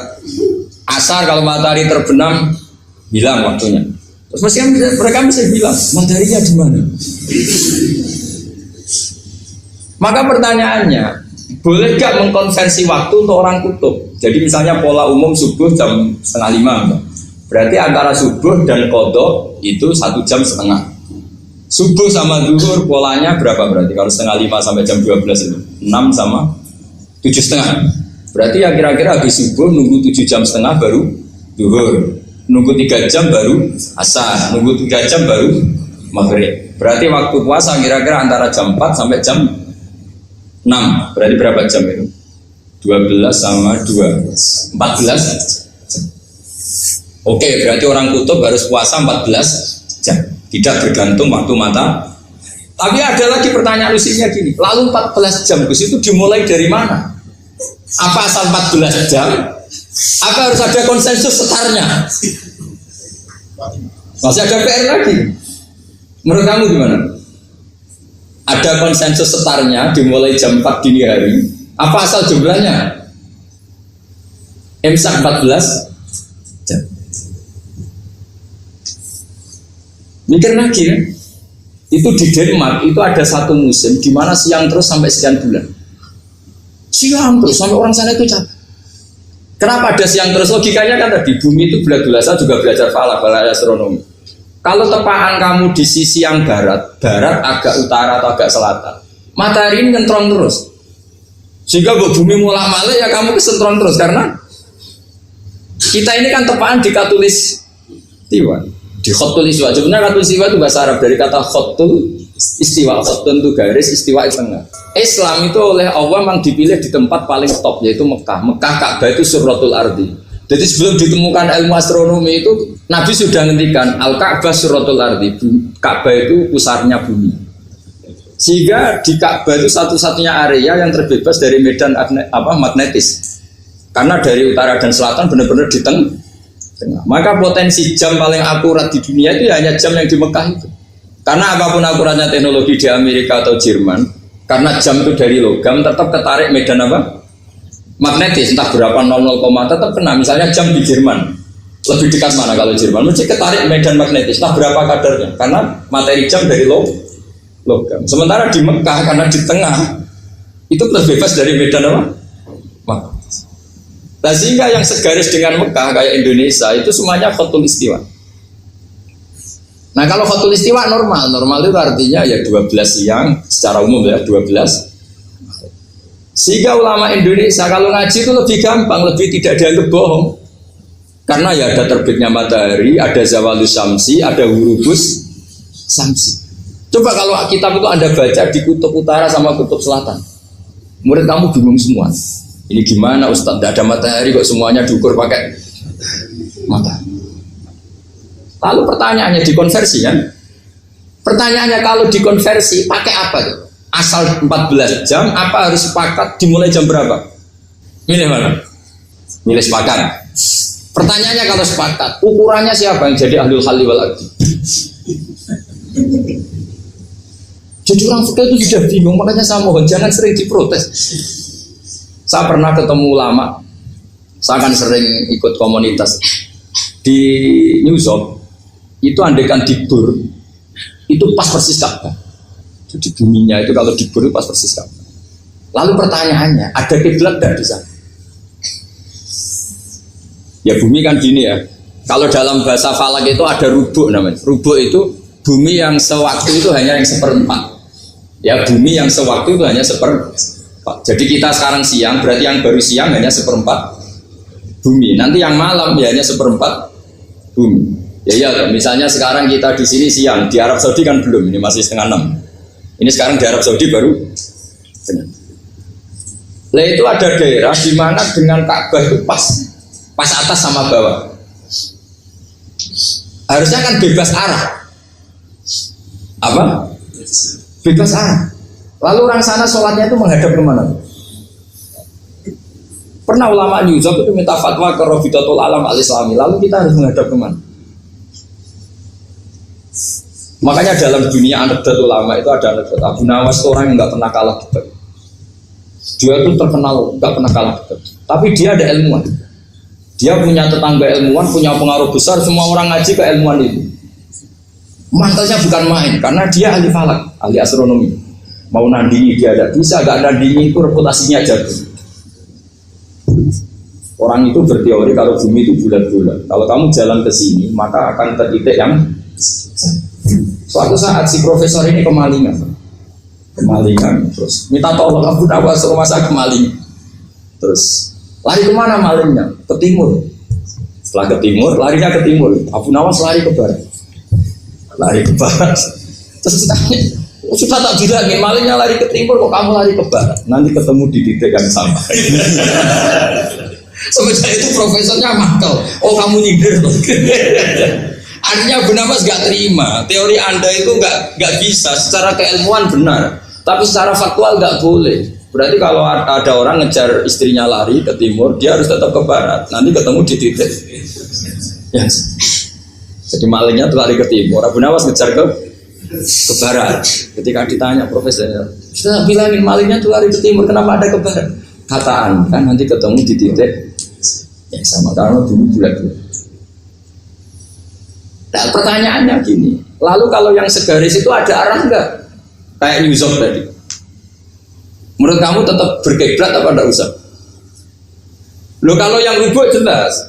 Asar kalau matahari terbenam, hilang waktunya. Terus mereka mesti bilang, mataharinya di mana? Maka pertanyaannya, boleh gak mengkonversi waktu untuk orang kutub? Jadi misalnya pola umum subuh jam 4:30, berarti antara subuh dan qadha itu 1 jam setengah. Subuh sama zuhur polanya berapa berarti? Kalau 4:30 sampai jam 12 itu 6 sama 7:30. Berarti ya kira-kira habis subuh nunggu 7 jam setengah baru zuhur, nunggu 3 jam baru asar, nunggu 3 jam baru maghrib. Berarti waktu puasa kira-kira antara jam 4 sampai jam 6. Berarti berapa jam itu? 12 sama 2 14 jam. Oke, berarti orang kutub harus puasa 14 jam. Tidak bergantung waktu mata. Tapi ada lagi pertanyaan lucunya gini, lalu 14 jam Gus itu dimulai dari mana? Apa asal 14 jam? Apa harus ada konsensus setarnya? Masih ada PR lagi. Menurut kamu gimana? Ada konsensus setarnya dimulai jam 4 dini hari. Apa asal jumlahnya? Imsak 14 jam. Mikir lagi kan? Itu di Denmark itu ada satu musim di mana siang terus sampai sekian bulan. Siang terus sampai orang sana itu capek. Kenapa ada siang terus? Logikanya kan tadi bumi itu bulat-bulat, juga belajar falak, astronomi. Kalau tepaan kamu di sisi yang barat agak utara atau agak selatan, matahari ini nyentrong terus. Sehingga bumi mulak malik ya kamu kesentron terus karena kita ini kan tepaan di khatulistiwa, di khatulistiwa. Sebenarnya khatulistiwa itu bahasa Arab dari kata khatul istiwa, khatun itu garis, istiwa itu tengah. Islam itu oleh Allah memang dipilih di tempat paling top yaitu Mekah. Mekah Ka'bah itu suratul ardi. Jadi sebelum ditemukan ilmu astronomi itu Nabi sudah ngendikan Al-Ka'bah suratul ardi. Ka'bah itu pusarnya bumi. Sehingga di Ka'bah itu satu-satunya area yang terbebas dari medan magnetis. Karena dari utara dan selatan benar-benar di tengah. Maka potensi jam paling akurat di dunia itu hanya jam yang di Mekah itu. Karena apapun akuratnya teknologi di Amerika atau Jerman, karena jam itu dari logam tetap ketarik medan magnetis, entah berapa 00, tetap kena. Misalnya jam di Jerman lebih dekat mana kalau Jerman? Mesti ketarik medan magnetis, entah berapa kadarnya, karena materi jam dari logam. Sementara di Mekah karena di tengah itu terbebas dari medan magnetis. Nah, sehingga yang segaris dengan Mekah kayak Indonesia itu semuanya khatul istiwa. Nah kalau khatul istiwa normal itu artinya ya 12 siang secara umum ya 12. Sehingga ulama Indonesia kalau ngaji itu lebih gampang, lebih tidak dianggap bohong. Karena ya ada terbitnya matahari, ada zawalus syamsi, ada hurubus syamsi. Coba kalau kitab itu Anda baca di kutub utara sama kutub selatan, murid kamu bingung semua. Ini gimana Ustaz, tidak ada matahari kok semuanya diukur pakai matahari. Lalu pertanyaannya dikonversi kan? Pertanyaannya kalau dikonversi pakai apa tuh? Asal 14 jam, apa harus sepakat dimulai jam berapa? Milih mana? Milih sepakat. Pertanyaannya kalau sepakat, ukurannya siapa yang jadi ahlul halli wal aqdi? Jadi orang fikih itu sudah bingung, makanya saya mohon jangan sering diprotes. Saya pernah ketemu ulama, saya kan sering ikut komunitas di New York. Itu andaikan dibur, itu pas persis Ka'bah. Jadi buminya itu kalau dibur itu pas persis Ka'bah. Lalu pertanyaannya, ada kiblat tidak di sana? Ya bumi kan gini ya. Kalau dalam bahasa falak itu ada rubuk namanya. Rubuk itu bumi yang sewaktu itu hanya yang 1/4. Ya bumi yang sewaktu itu hanya 1/4. Jadi kita sekarang siang, berarti yang baru siang hanya 1/4 bumi. Nanti yang malam ya hanya 1/4 bumi. Ya, misalnya sekarang kita di sini siang, di Arab Saudi kan belum, ini masih 5:30. Ini sekarang di Arab Saudi baru setengah. Lah itu ada daerah di mana dengan Ka'bah itu pas atas sama bawah. Harusnya kan bebas arah. Apa? bebas arah. Lalu orang sana sholatnya itu menghadap kemana? Pernah ulama Yusuf itu minta fatwa ke Rabitatul Alam Al-Islami. Lalu kita harus menghadap kemana? Makanya dalam dunia anekdot ulama itu ada anekdot Abu Nawas itu orang yang nggak pernah kalah debat. Dia itu terkenal nggak pernah kalah debat. Tapi dia ada ilmuwan. Dia punya tetangga ilmuwan, punya pengaruh besar. Semua orang ngaji ke ilmuwan itu. Mantelnya bukan main, karena dia ahli falak, ahli astronomi. Mau nandingi dia ada bisa, nggak nandingi itu reputasinya jatuh. Orang itu berteori kalau bumi itu bulat-bulat. Kalau kamu jalan ke sini, maka akan ke titik yang suatu saat si profesor ini kemalingan, terus minta tolong Abu Nawas rumah saya kemalingan. Terus lari kemana malingnya? Ke timur. Setelah ke timur, larinya ke timur. Abu Nawas lari ke barat. Terus tanya, sudah tak bilangin malingnya lari ke timur, kok kamu lari ke barat? Nanti ketemu di titik yang sama. Semenjak itu profesornya makal. Oh kamu nyindir. Artinya Abu Nawas gak terima. Teori Anda itu gak bisa. Secara keilmuan benar, tapi secara faktual gak boleh. Berarti kalau ada orang ngejar istrinya lari ke timur, dia harus tetap ke barat. Nanti ketemu di titik. Yes. Jadi malingnya tuh lari ke timur. Abu Nawas ngejar ke barat. Ketika ditanya profesornya, sudah bilangin malingnya tuh lari ke timur, kenapa ada ke barat? Kataan kan nanti ketemu di titik yang sama karena dulu bulat-bulat. Nah, pertanyaannya gini, lalu kalau yang segaris itu ada arah enggak? Kayak Yusuf tadi. Menurut kamu tetap berkiblat apa enggak usah? Loh kalau yang rubuk jelas.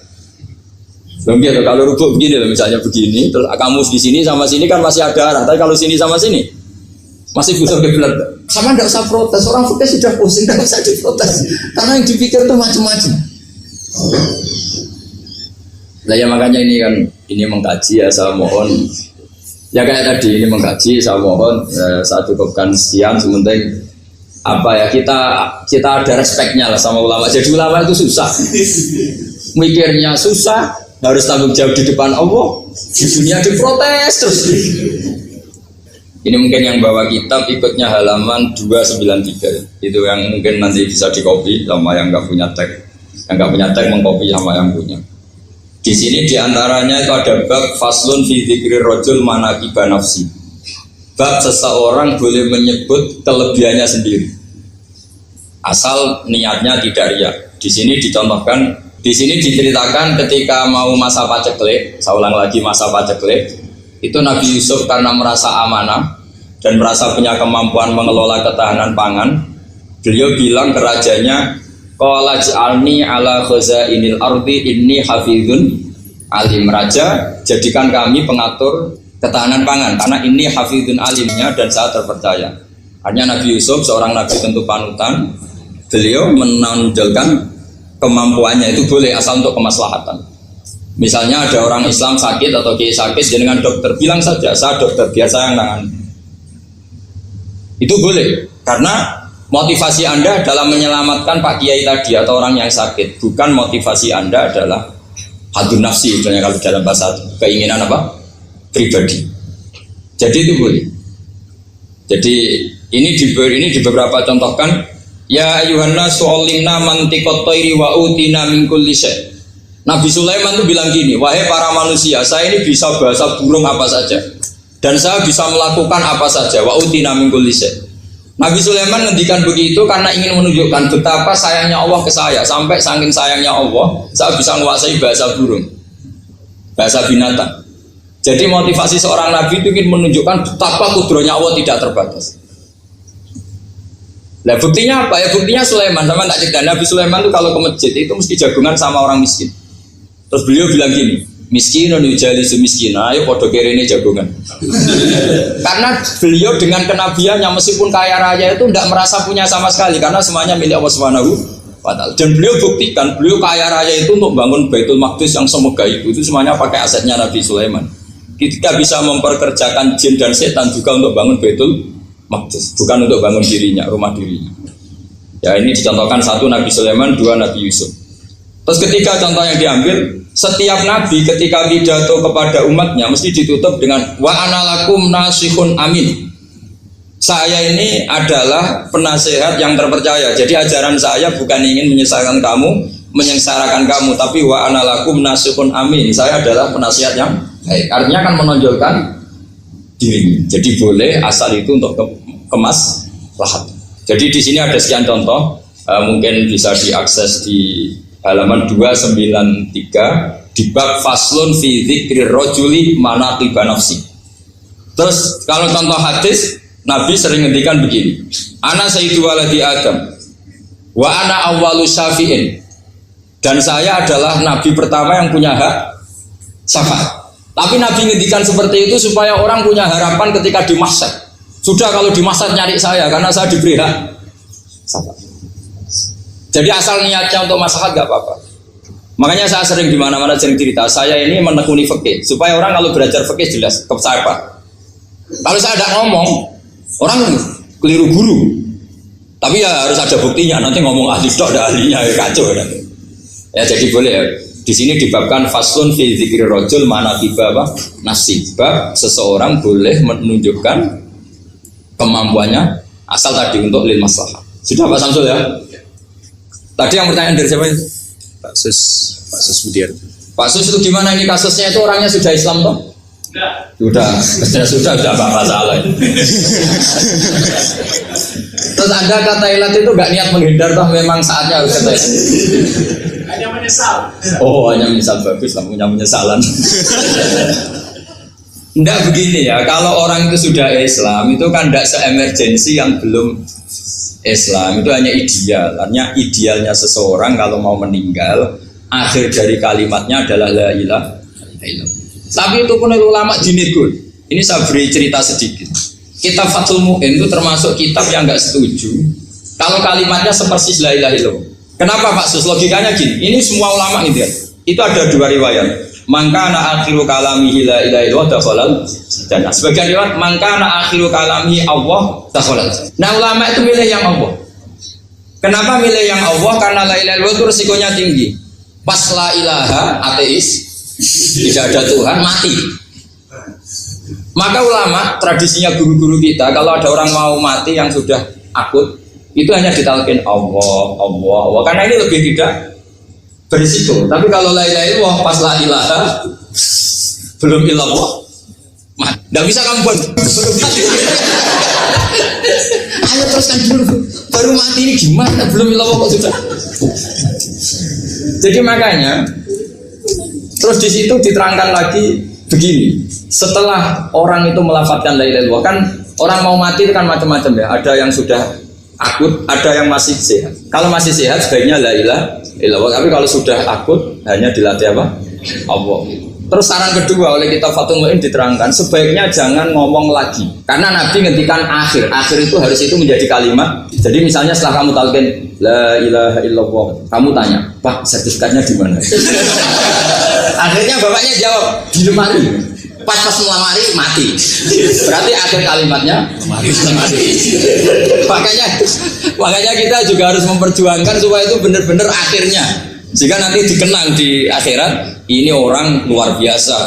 Belum gitu, kalau rubuk begini loh, misalnya begini, terus kamu di sini sama sini kan masih ada arah. Tapi kalau sini sama sini masih bisa kiblat. Sama enggak usah protes. Orang protes sudah pusing, enggak usah diprotes. Karena yang dipikir itu macam-macam. Nah ya makanya ini mengkaji ya, saya mohon ya kayak tadi ini mengkaji, saya mohon saya cukupkan sekian. Sementing apa ya, kita ada respeknya lah sama ulama. Jadi ulama itu susah, mikirnya susah, harus tanggung jawab di depan Allah, di dunia diprotes terus. Ini mungkin yang bawa kitab ikutnya halaman 293. Itu yang mungkin nanti bisa dikopi sama yang nggak punya tag. Yang nggak punya tag mengkopi sama yang punya. Di sini diantaranya itu ada bab faslun fi dzikri rajul manaqiba nafsi. Bab seseorang boleh menyebut kelebihannya sendiri. Asal niatnya tidak riya. Di sini dicontohkan, di sini diceritakan ketika mau masa paceklik, saya ulang lagi masa paceklik, itu Nabi Yusuf karena merasa amanah dan merasa punya kemampuan mengelola ketahanan pangan, beliau bilang ke rajanya, qala ja'alni ala khazainil ardi inni hafizun alim. Raja, jadikan kami pengatur ketahanan pangan karena ini hafizun alimnya dan saya terpercaya. Hanya Nabi Yusuf seorang nabi tentu panutan, beliau menonjolkan kemampuannya itu boleh asal untuk kemaslahatan. Misalnya ada orang Islam sakit atau kiai sakit, dengan dokter bilang saja saya dokter biasa yang nangani. Itu boleh karena motivasi Anda dalam menyelamatkan Pak Kiai tadi atau orang yang sakit, bukan motivasi Anda adalah hadun nafsi, misalnya kalau dalam bahasa keinginan apa? Pribadi. Jadi itu boleh. Jadi ini di beberapa contohkan, ya ayuhanna su'alimna mantiqat thairi wa utina min kulli syai'. Nabi Sulaiman itu bilang gini, wahai para manusia, saya ini bisa bahasa burung apa saja dan saya bisa melakukan apa saja, wa utina min kulli syai'. Nabi Sulaiman ngendikan begitu karena ingin menunjukkan betapa sayangnya Allah ke saya. Sampai saking sayangnya Allah, saya bisa menguasai bahasa burung, bahasa binatang. Jadi motivasi seorang Nabi itu ingin menunjukkan betapa kudrohnya Allah tidak terbatas. Nah buktinya apa ya? Buktinya Sulaiman, sama tak cerita. Nabi Sulaiman itu kalau ke masjid itu mesti jagungan sama orang miskin. Terus beliau bilang gini, miskinun yujalisu miskina, ayo podo kerene jagungan. Karena beliau dengan kenabiannya meskipun kaya raya itu tidak merasa punya sama sekali karena semuanya milik Allah Subhanahu wa taala. Dan beliau buktikan beliau kaya raya itu untuk bangun Baitul Maqdis yang semegah itu semuanya pakai asetnya Nabi Sulaiman. Kita bisa memperkerjakan jin dan setan juga untuk bangun Baitul Maqdis, bukan untuk bangun dirinya, rumah dirinya. Ya ini dicontohkan satu Nabi Sulaiman, dua Nabi Yusuf. Terus ketika contoh yang diambil, setiap nabi ketika pidato kepada umatnya mesti ditutup dengan wa ana lakum nasihun amin. Saya ini adalah penasehat yang terpercaya. Jadi ajaran saya bukan ingin menyengsarakan kamu, tapi wa ana lakum nasihun amin. Saya adalah penasihat yang baik. Artinya akan menonjolkan diri. Jadi boleh asal itu untuk kemas lahat. Jadi di sini ada sekian contoh, mungkin bisa diakses di halaman 293 di bab faslun fi dzikri rajuli manaqib nafsi. Terus kalau contoh hadis, Nabi sering ngendikan begini, ana sayyidu waladi Adam wa ana awwalu syafi'in, dan saya adalah nabi pertama yang punya hak syafaat. Tapi Nabi ngendikan seperti itu supaya orang punya harapan ketika di mahsyar. Sudah kalau di mahsyar nyari saya karena saya diberi hak syafaat. Jadi asal niatnya untuk maslahat gak apa-apa. Makanya saya sering di mana-mana sering cerita, saya ini menekuni fikih supaya orang kalau belajar fikih jelas ke saya Pak. Kalau saya tidak ngomong, orang keliru guru. Tapi ya harus ada buktinya. Nanti ngomong ahli tok ada ahlinya ya kacau kan. Ya jadi boleh ya. Di sini dibabkan faslun fi dzikri rajul manaqiba nasibah, seseorang boleh menunjukkan kemampuannya asal tadi untuk lil maslahah. Sudah Pak Samsul ya? Tadi yang pertanyaan dari siapa itu? Pak Sus Budiar. Pak Sus itu gimana ini kasusnya, itu orangnya sudah Islam toh? Sudah apa masalah. Terus Anda kata ilat itu gak niat menghindar toh, memang saatnya harus kata ilat. Hanya menyesal. Oh, hanya menyesal, bagus lah, punya penyesalan. Enggak begini ya, kalau orang itu sudah Islam itu kan tidak se-emergensi yang belum Islam, itu hanya ideal. Artinya idealnya seseorang kalau mau meninggal, akhir dari kalimatnya adalah la ilaha illallah. Tapi itu pun ulama dinego. Ini saya beri cerita sedikit. Kitab Fathul Mu'in itu termasuk kitab yang nggak setuju kalau kalimatnya sepersis la ilaha illallah. Kenapa Pak Sus? Logikanya gini. Ini semua ulama gitu ya. Itu ada dua riwayat. Mangkana akhiru kalamihi la ilaha illallah dakhalal jannah. Sebagian riwayat mangkana akhiru kalamihi Allah dakhalal. Nah ulama itu milih yang Allah. Kenapa milih yang Allah? Karena la ilaha illallah itu resikonya tinggi. Pas la ilaha ateis, tidak ada Tuhan, mati. Maka ulama, tradisinya guru-guru kita, kalau ada orang mau mati yang sudah akut, itu hanya ditalkin Allah. Karena ini lebih tidak berisiko. Tapi kalau la ilaha illallah, pas la ilaha belum illallah, mati. Tidak bisa kamu buat belum mati. Ayo teruskan dulu, baru mati ini gimana? Belum illallah kok sudah. Jadi makanya terus di situ diterangkan lagi begini. Setelah orang itu melafadzkan la ilaha illallah, kan orang mau mati itu kan macam-macam ya. Ada yang sudah akut, ada yang masih sehat. Kalau masih sehat sebaiknya la ilaha illallah. Tapi kalau sudah akut hanya dilatih apa? Allah. Terus saran kedua oleh kitab Fathul Mu'in diterangkan sebaiknya jangan ngomong lagi. Karena Nabi ngendikan akhir itu harus itu menjadi kalimat. Jadi misalnya setelah kamu talqin la ilaha illallah, kamu tanya, "Pak, sertifikatnya di mana?" Akhirnya bapaknya jawab, "Di lemari." Pas melamari mati. Berarti akhir kalimatnya mati. Makanya kita juga harus memperjuangkan supaya itu benar-benar akhirnya. Jika nanti dikenang di akhirat, ini orang luar biasa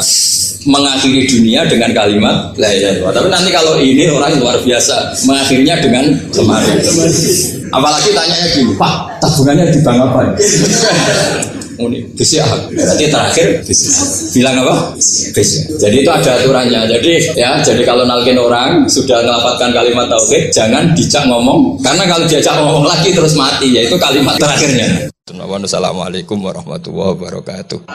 mengakhiri dunia dengan kalimat la ilaha illallah. Tapi nanti kalau ini orang luar biasa mengakhirinya dengan kemarin. Apalagi tanyanya gini, "Pak, tabungannya di bank apa?" Ini bisya, berarti terakhir bilang apa? Bisya. Jadi itu ada aturannya. Jadi kalau nalkin orang sudah melafadzkan kalimat tauhid, jangan dijak ngomong, karena kalau diajak ngomong lagi terus mati, yaitu kalimat terakhirnya. Assalamualaikum warahmatullahi wabarakatuh.